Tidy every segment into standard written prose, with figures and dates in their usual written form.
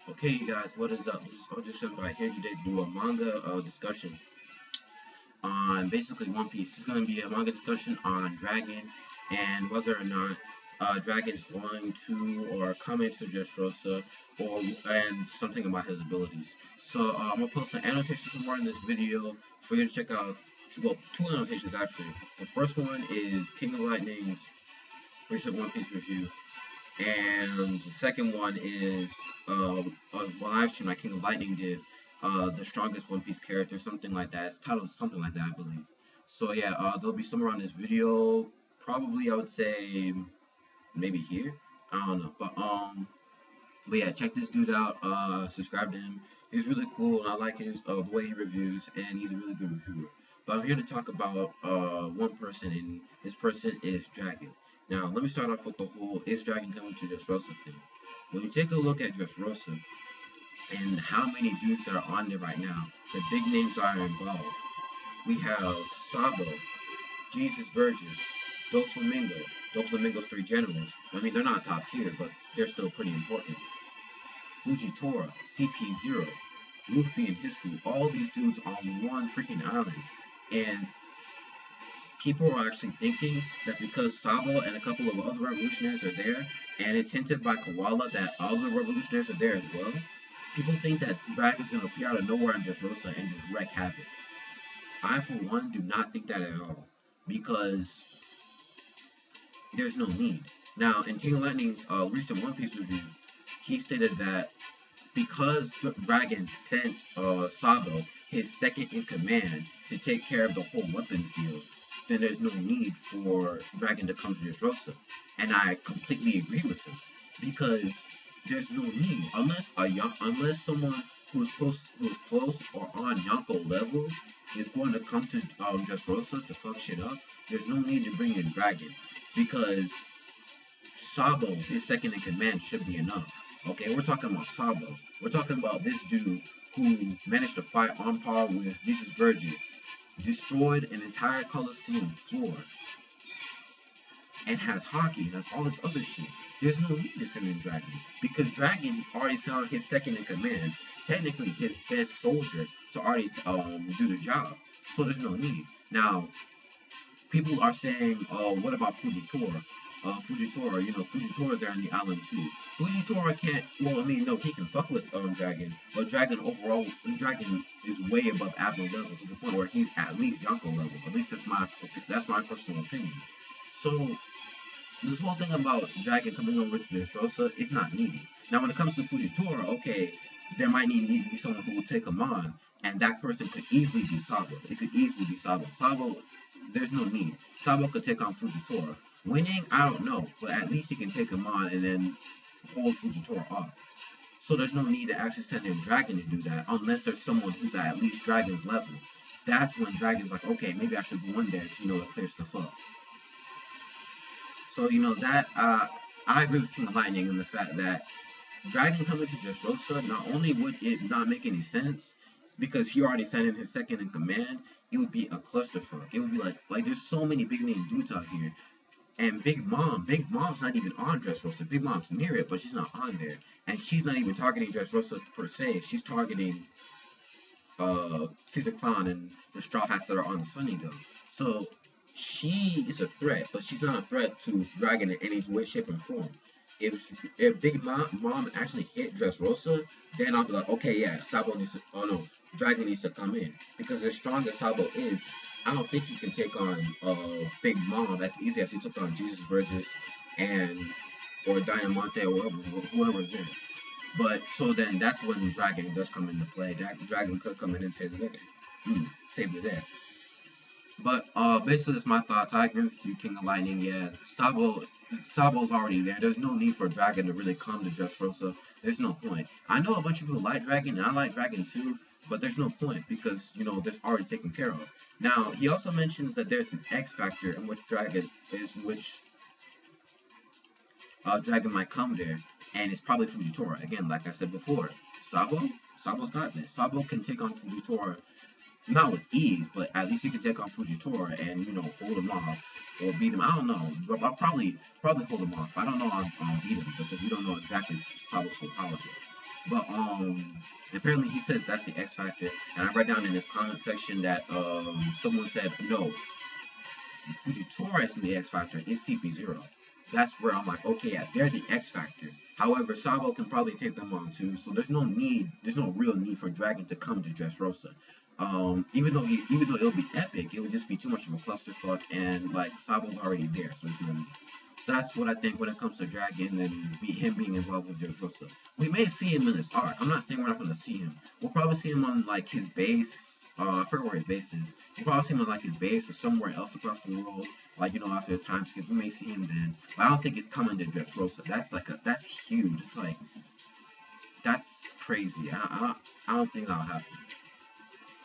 Okay, you guys, what is up? This is Disscussion by here today to do a manga discussion on basically One Piece. It's going to be a manga discussion on Dragon and whether or not Dragon is going to or come into Dressrosa and something about his abilities. So I'm going to post some annotations somewhere in this video for you to check out. Two annotations actually. The first one is King of Lightning's recent One Piece review. And the second one is a live stream like King of Lightning did, the strongest One Piece character, something like that. It's titled something like that, I believe. So yeah, there'll be somewhere on this video. Probably I would say maybe here. I don't know, but yeah, check this dude out. Subscribe to him. He's really cool, and I like his the way he reviews, and he's a really good reviewer. But I'm here to talk about one person, and this person is Dragon. Now, let me start off with the whole is Dragon coming to Dressrosa thing. When you take a look at Dressrosa and how many dudes that are on there right now, the big names are involved. We have Sabo, Jesus Burgess, Doflamingo. Doflamingo's three generals. I mean, they're not top tier, but they're still pretty important. Fujitora, CP0, Luffy and his crew, all these dudes on one freaking island. And people are actually thinking that because Sabo and a couple of other revolutionaries are there, and it's hinted by Koala that other revolutionaries are there as well, people think that Dragon's going to appear out of nowhere in Dressrosa and just wreak havoc. I, for one, do not think that at all, because there's no need. Now, in King of Lightning's recent One Piece review, he stated that because Dragon sent Sabo, his second in command, to take care of the whole weapons deal, then there's no need for Dragon to come to Dressrosa. And I completely agree with him, because there's no need unless someone who is close or on Yonko level is going to come to Dressrosa to fuck shit up. There's no need to bring in Dragon, because Sabo, his second in command, should be enough. Okay, we're talking about Sabo. We're talking about this dude who managed to fight on par with Jesus Burgess, destroyed an entire Coliseum floor, and has hockey and has all this other shit. There's no need to send in Dragon, because Dragon already sent out his second in command, technically his best soldier, to already do the job. So there's no need. Now, people are saying, oh, what about Fujitora? Fujitora there on the island too. Fujitora can't, well, I mean, no, he can fuck with Dragon, but Dragon overall, Dragon is way above Admiral level, to the point where he's at least Yonko level. At least that's my personal opinion. So, this whole thing about Dragon coming over to Dressrosa is not needed. Now, when it comes to Fujitora, okay, there might need to be someone who will take him on, and that person could easily be Sabo. It could easily be Sabo. Sabo, there's no need. Sabo could take on Fujitora. Winning, I don't know, but at least he can take him on and then hold Fujitora off. So there's no need to actually send in Dragon to do that, unless there's someone who's at least Dragon's level. That's when Dragon's like, okay, maybe I should go in there to, to clear stuff up. So, that, I agree with King of Lightning in the fact that Dragon coming to Dressrosa, not only would it not make any sense, because he already sent in his second in command, it would be a clusterfuck. It would be like there's so many big name dudes out here. And Big Mom's not even on Dressrosa. Big Mom's near it, but she's not on there. And she's not even targeting Dressrosa per se. She's targeting Caesar Clown and the Straw Hats that are on the Sunny Dome. So she is a threat, but she's not a threat to Dragon in any way, shape, and form. If Big Mom actually hit Dressrosa, then I'll be like, okay, yeah, Dragon needs to come in. Because as strong as Sabo is, I don't think he can take on Big Mom as easy as he took on Jesus Burgess or Diamante or whoever's there. But so then that's when Dragon does come into play. Dragon could come in and save the day. Save the day. But basically that's my thoughts. I agree with you, King of Lightning. Yeah, Sabo's already there. There's no need for Dragon to really come to Dressrosa. There's no point. I know a bunch of people like Dragon, and I like Dragon too, but there's no point because, there's already taken care of. Now, he also mentions that there's an X factor in which Dragon might come there, and it's probably Fujitora. Again, like I said before, Sabo's got this. Sabo can take on Fujitora, not with ease, but at least he can take on Fujitora and, hold him off or beat him. I don't know, but I'll probably hold him off. I don't know on beat him because we don't know exactly Sabo's full powers yet. But apparently he says that's the X Factor. And I read down in his comment section that someone said no, Fujitora is the X Factor, is CP0. That's where I'm like, okay, yeah, they're the X Factor. However, Sabo can probably take them on too, so there's no real need for Dragon to come to Dressrosa. Even though it'll be epic, it would just be too much of a clusterfuck, and like Sabo's already there, so there's no need. So that's what I think when it comes to Dragon and him being involved with Dressrosa. We may see him in this arc. I'm not saying we're not going to see him. We'll probably see him on like his base. I forget where his base is. We'll probably see him on like his base or somewhere else across the world. Like, you know, after a time skip, we may see him then. But I don't think he's coming to Dressrosa. That's huge. It's like, that's crazy. I don't think that'll happen.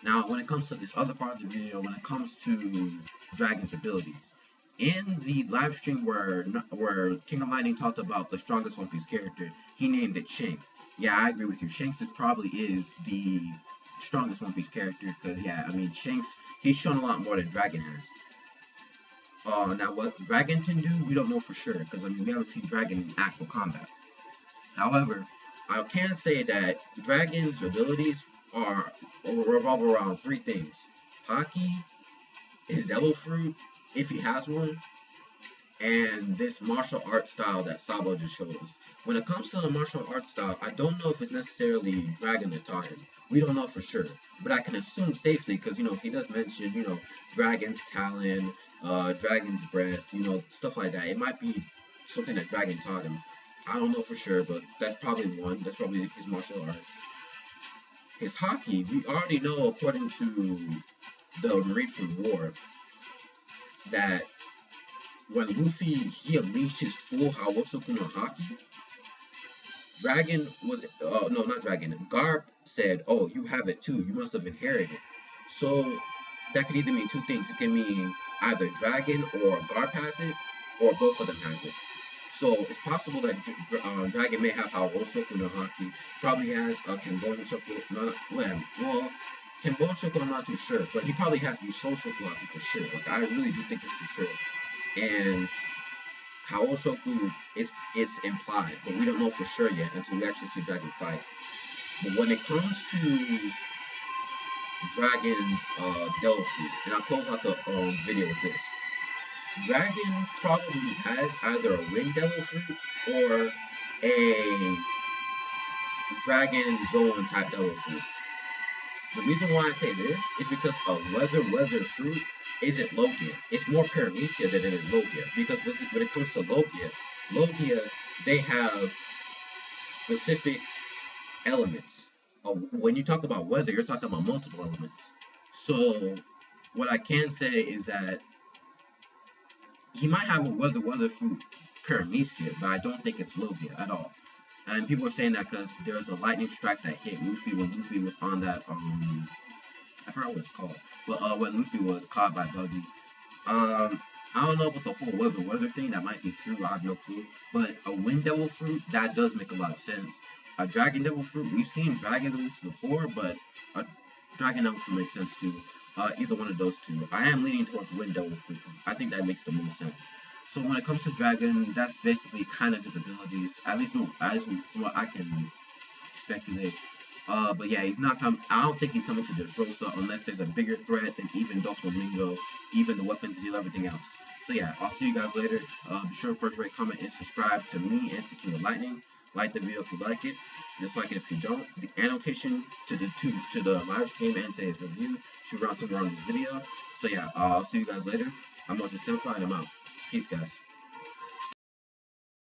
Now, when it comes to this other part of the video, when it comes to Dragon's abilities, in the live stream where King of Lightning talked about the strongest One Piece character, he named it Shanks. Yeah, I agree with you. Shanks probably is the strongest One Piece character, because, yeah, I mean, Shanks, he's shown a lot more than Dragon has. Now, what Dragon can do, we don't know for sure, because, I mean, we haven't seen Dragon in actual combat. However, I can say that Dragon's abilities revolve around three things: Haki, his Devil Fruit, if he has one, and this martial art style that Sabo just showed us. When it comes to the martial art style, I don't know if it's necessarily Dragon that taught him. We don't know for sure, but I can assume safely, because, you know, he does mention, you know, Dragon's Talon, Dragon's Breath, you know, stuff like that. It might be something that Dragon taught him. I don't know for sure, but that's probably one. That's probably his martial arts. His Haki, we already know, according to the Marine from War, that when Luffy, he unleashed his full Hawosoku no Haki, Dragon was, no, not Dragon, Garp said, oh, you have it too, you must have inherited it. So, that could either mean two things. It can mean either Dragon or Garp has it, or both of them have it. So, it's possible that Dragon may have Hawosoku no Haki, probably has Kenbon Shoku, well, Kenbon Shoku I'm not too sure, but he probably has Musoshoku Haki for sure. Like, I really do think it's for sure. And Haoshoku, it's implied, but we don't know for sure yet until we actually see Dragon fight. But when it comes to Dragon's Devil Fruit, and I'll close out the video with this. Dragon probably has either a Wind Devil Fruit or a Dragon Zone type Devil Fruit. The reason why I say this is because a Weather Fruit isn't Logia. It's more Paramecia than it is Logia. Because when it comes to Logia, they have specific elements. When you talk about weather, you're talking about multiple elements. So, what I can say is that he might have a Weather Fruit Paramecia, but I don't think it's Logia at all. And people are saying that because there's a lightning strike that hit Luffy when Luffy was on that, I forgot what it's called, but when Luffy was caught by Buggy. I don't know about the whole weather thing, that might be true, I have no clue, but a Wind Devil Fruit, that does make a lot of sense. A Dragon Devil Fruit, we've seen Dragon Fruits before, but a Dragon Devil Fruit makes sense too. Either one of those two. I am leaning towards Wind Devil Fruit, because I think that makes the most sense. So when it comes to Dragon, that's basically kind of his abilities, at least from what I can speculate. But yeah, he's not coming. I don't think he's coming to Dressrosa unless there's a bigger threat than even Doflamingo, even the weapons deal, everything else. So yeah, I'll see you guys later. Be sure to first rate, comment, and subscribe to me and to King of Lightning. Like the video if you like it. Dislike it if you don't. The annotation to the live stream and to his review should be around somewhere on this video. So yeah, I'll see you guys later. I'm Moses Senpai and I'm out. Peace, guys.